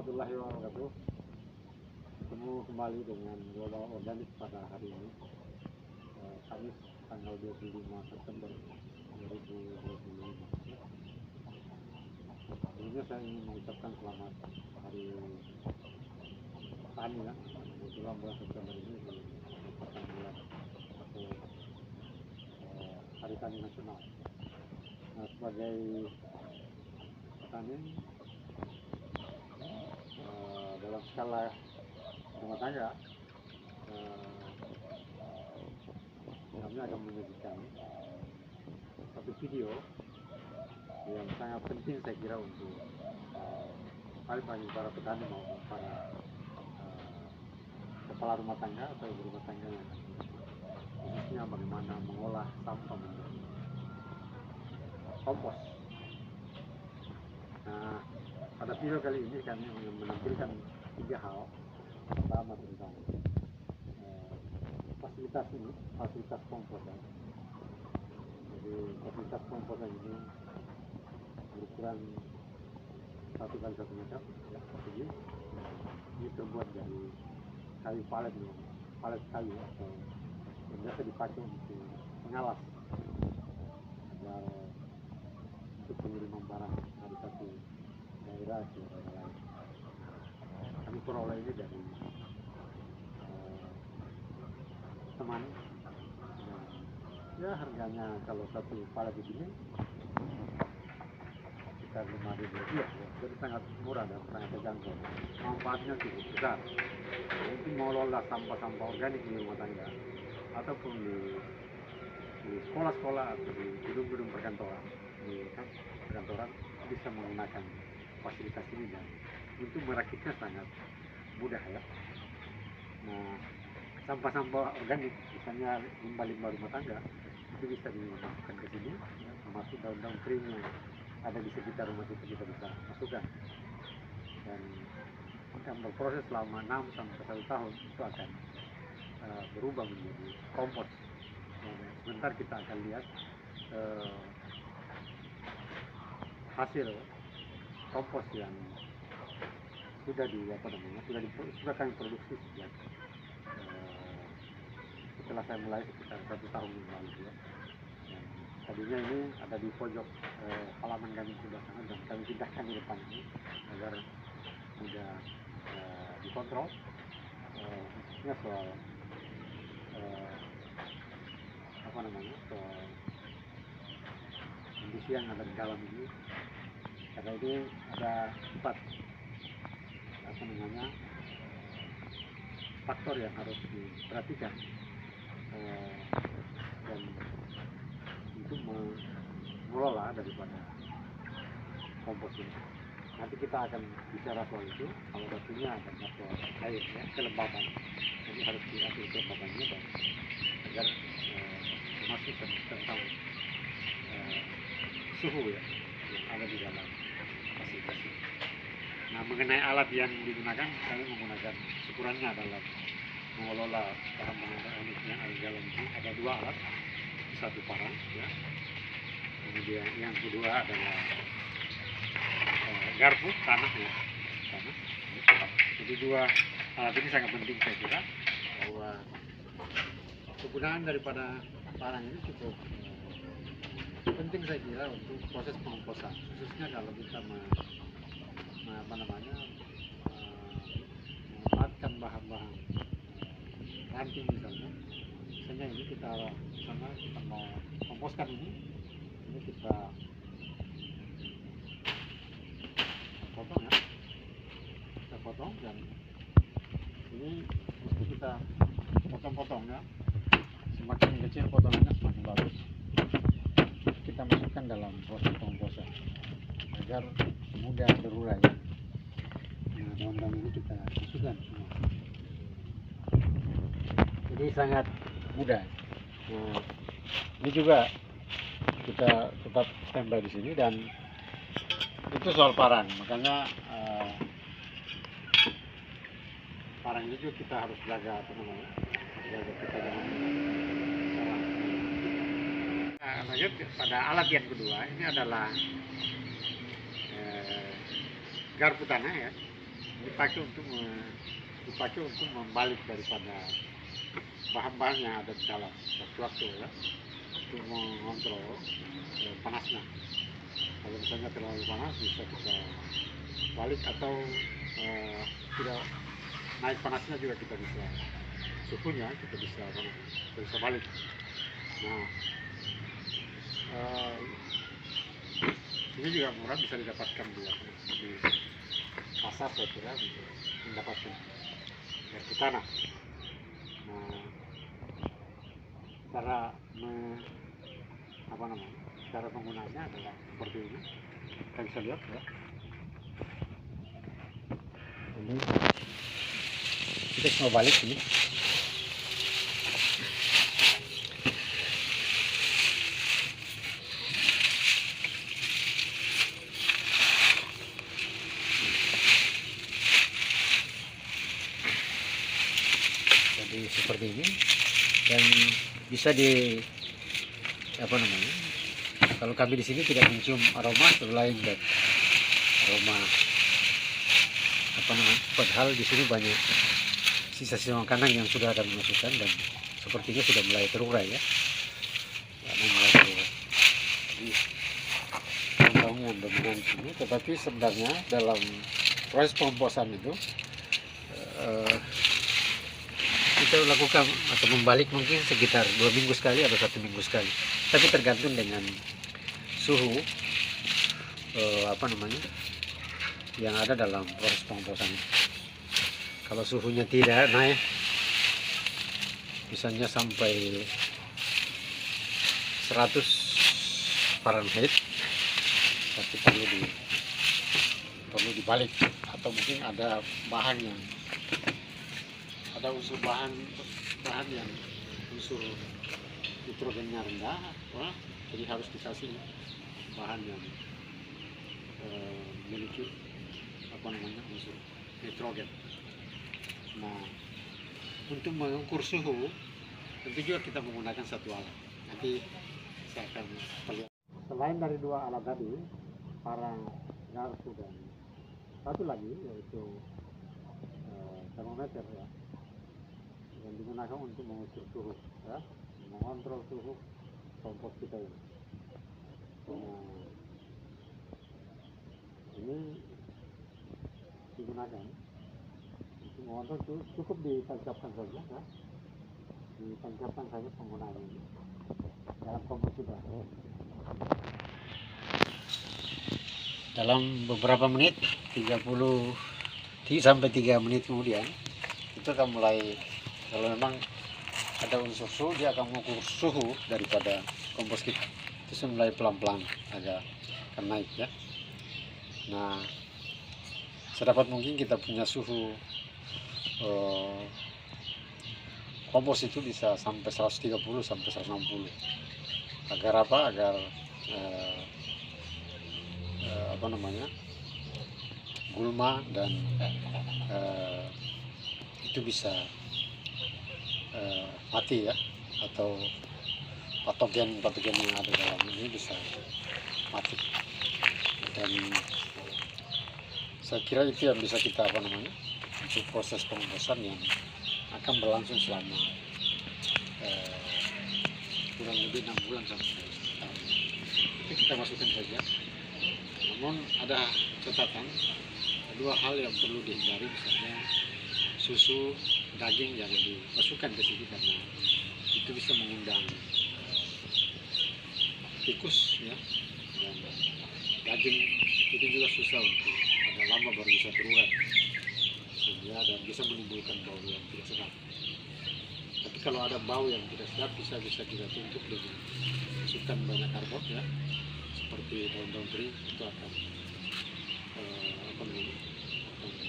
warahmatullahi wabarakatuh. Ketemu kembali dengan Global Organik pada hari ini, Kamis tanggal 25 September 2025. Sebelumnya saya ingin mengucapkan selamat Hari Tani ya. Kebetulan bulan September ini merupakan bulan atau Hari Tani Nasional. Nah, sebagai petani dalam skala rumah tangga, kami akan menyajikan satu video yang sangat penting saya kira untuk baik bagi para petani maupun para kepala rumah tangga atau ibu rumah tangga yang khususnya bagaimana mengolah sampah menjadi kompos. Nah, pada video kali ini kami menampilkan 3 hal. Pertama tentang fasilitas komposan. Jadi fasilitas komposan ini berukuran 1 kali 1 meter ya, persegi. Ini terbuat dari kayu palet kayu atau yang biasa dipakai untuk pengalas agar untuk pengiriman barang dari satu daerah ke daerah lain. Kami peroleh ini dari teman, dan ya harganya kalau satu palet begini sekitar Rp5.000 ya. Jadi sangat murah dan sangat terjangkau. Manfaatnya cukup besar untuk mengelola sampah-sampah organik di rumah tangga ataupun di sekolah-sekolah atau di gedung-gedung perkantoran. Di perkantoran bisa menggunakan fasilitas ini dan untuk merakitnya sangat mudah ya. Nah, sampah-sampah organik misalnya limbah-limbah rumah tangga itu bisa dimasukkan ke sini ya, termasuk daun-daun kering yang ada di sekitar rumah kita bisa masukkan, dan akan berproses selama 6 sampai 1 tahun itu akan berubah menjadi kompos. Dan sebentar kita akan lihat hasil kompos yang sudah kami produksi sejak setelah saya mulai sekitar 1 tahun yang lalu ya. Dan tadinya ini ada di pojok halaman kami sebelah sana, dan kami pindahkan di depan ini agar mudah dikontrol, khususnya soal soal kondisi yang ada di dalam ini. Karena ini ada 4 faktor yang harus diperhatikan dan untuk mengelola daripada kompos ini. Nanti kita akan bicara soal itu. Salah satunya adalah soal air ya, kelembaban. Jadi harus diatur kelembabannya dan agar masuk tentang suhu ya yang ada di dalam fasilitas ini. Nah, mengenai alat yang digunakan, kami menggunakan ukurannya dalam mengelola bahan-bahan organik yang ada di dalam ini. Ada 2 alat, 1 parang ya. Kemudian yang kedua adalah garpu tanah ya, tanah. Jadi 2 alat ini sangat penting saya kira, bahwa penggunaan daripada parang ini cukup penting saya kira untuk proses pengomposan, khususnya kalau kita memanfaatkan bahan-bahan ranting misalnya ini kita mau komposkan ini kita potong ya, dan ini mesti kita potong-potong ya, semakin kecil potongannya semakin bagus. Kita masukkan dalam proses pengomposan agar mudah terurai. Nah, daun-daun ini kita masukkan semua. Jadi sangat mudah. Nah, ini juga kita tetap standby di sini, dan itu soal parang. Makanya parang ini juga kita harus jaga jaga kita jangan salah. Nah, lanjut pada alat yang kedua, ini adalah garpu tanah ya. Ini dipakai untuk membalik daripada bahan-bahan yang ada di dalam waktu-waktu ya, untuk mengontrol panasnya. Kalau misalnya terlalu panas bisa kita balik, atau tidak naik panasnya juga kita bisa, suhunya kita bisa balik. Nah, ini juga murah, bisa didapatkan di pasar saya kira, untuk mendapatkan dari tanah. Nah, cara penggunaannya adalah seperti ini. Kita bisa lihat ya. Ini kita semua balik ini. Jadi seperti ini, dan bisa kalau kami di sini tidak mencium aroma selain dari aroma padahal di sini banyak sisa-sisa makanan yang sudah ada dimasukkan, dan sepertinya sudah mulai terurai ya. Mulai terurai. Jadi bangun bangunan sini, tetapi sebenarnya dalam proses pengomposan itu kita lakukan atau membalik mungkin sekitar 2 minggu sekali atau 1 minggu sekali, tapi tergantung dengan suhu yang ada dalam proses pengomposan. Kalau suhunya tidak naik, misalnya sampai 100 Fahrenheit, pasti perlu dibalik, atau mungkin ada unsur bahan yang unsur nitrogennya rendah, jadi harus dikasih bahan yang memiliki unsur nitrogen. Nah, untuk mengukur suhu tentu juga kita menggunakan satu alat. Nanti saya akan perlihatkan. Selain dari 2 alat tadi, parang, garpu, dan satu lagi yaitu termometer ya, yang digunakan untuk mengukur suhu ya, mengontrol suhu kompos kita ini. Ini digunakan untuk mengontrol suhu, cukup ditancapkan saja ya, ditancapkan saja penggunaan ini dalam kompos kita. Dalam beberapa menit, 30 sampai 3 menit kemudian, itu akan mulai, kalau memang ada unsur suhu, dia akan mengukur suhu daripada kompos kita. Itu mulai pelan-pelan agak akan naik ya. Nah, sedapat mungkin kita punya suhu kompos itu bisa sampai 130 sampai 160. Agar apa? Agar gulma dan itu bisa mati ya, atau patogen yang ada dalam ini bisa mati. Dan saya kira itu yang bisa kita untuk proses pengomposan yang akan berlangsung selama kurang lebih 6 bulan sampai setahun. Itu kita masukkan saja. Namun ada catatan, 2 hal yang perlu dihindari, misalnya susu, daging jangan dimasukkan ke sini karena itu bisa mengundang tikus ya, dan daging itu juga susah untuk agak lama baru bisa terurai sehingga, dan bisa menimbulkan bau yang tidak sedap. Tapi kalau ada bau yang tidak sedap bisa kita tutup dengan masukkan banyak karbon ya, seperti daun-daun kering, itu akan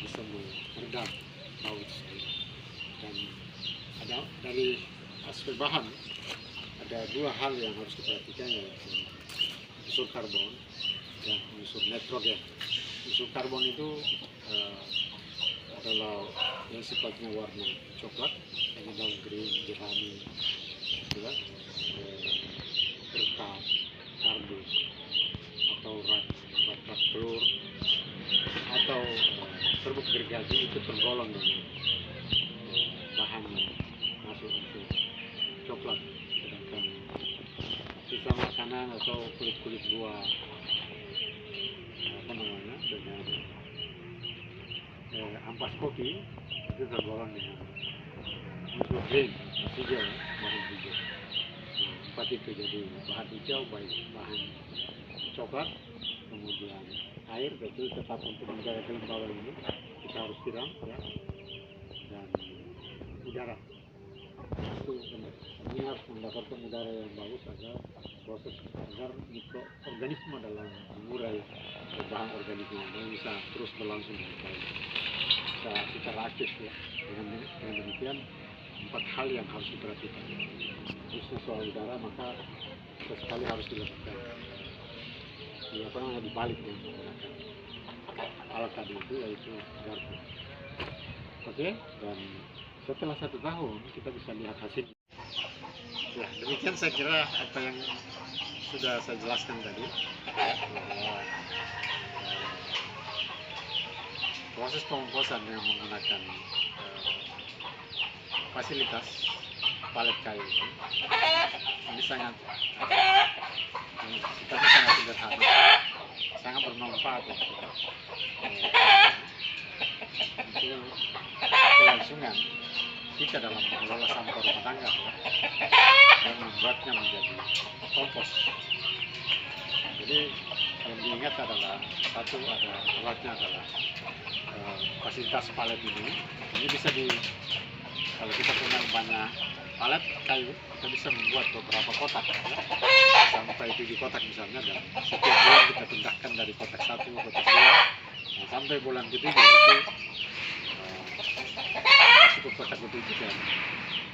bisa meredam bau itu sendiri. Dan ada dari aspek bahan ada 2 hal yang harus diperhatikan, yaitu unsur karbon dan unsur nitrogen. Unsur karbon itu adalah yang sifatnya warna coklat, ini daun kering, jerami, berkat, karbon, atau rak telur, atau serbuk gergaji itu tergolong dengan bahan yang masuk untuk coklat, sedangkan sisa makanan atau kulit-kulit buah dengan ampas kopi itu tergolong dengan unsur green, hijau, bahan hijau. Nah, empat itu jadi bahan hijau, baik bahan coklat, kemudian air, betul tetap untuk menjaga kelembaban ini kita harus siram ya, dan udara itu ini harus mendapatkan udara yang bagus agar proses agar mikroorganisme dalam mengurai bahan organisme ini bisa terus berlangsung dengan baik, bisa secara aktif ya. Dengan demikian empat hal yang harus diperhatikan, khusus soal udara maka sesekali harus dilakukan dibalik ya, menggunakan alat tadi itu yaitu garpu. Oke, dan setelah 1 tahun kita bisa lihat hasilnya. Ya, demikian saya kira apa yang sudah saya jelaskan tadi bahwa proses pengomposan dengan menggunakan fasilitas palet kayu ini sangat sederhana, sangat bermanfaat untuk kelangsungan kita dalam mengelola sampah rumah tangga ya, dan membuatnya menjadi kompos. Jadi yang diingat adalah satu, ada alatnya adalah fasilitas palet ini bisa kalau kita punya banyak palet kayu, kita bisa membuat beberapa kotak ya, sampai 7 kotak misalnya, dan setiap bulan kita pindahkan dari kotak 1 ke kotak 2. Nah, sampai bulan ketiga itu masuk ke kotak ke-7 dan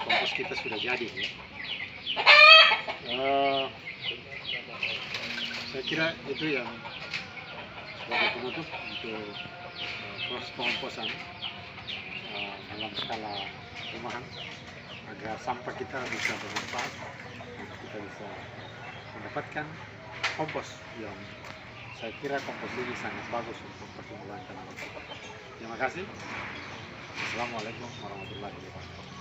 kompos kita sudah jadi ya. Saya kira itu yang sebagai penutup untuk proses pengomposan dalam skala rumahan, agar sampah kita bisa bermanfaat dan kita bisa mendapatkan kompos yang saya kira kompos ini sangat bagus untuk pertumbuhan tanaman. Terima kasih. Assalamualaikum warahmatullahi wabarakatuh.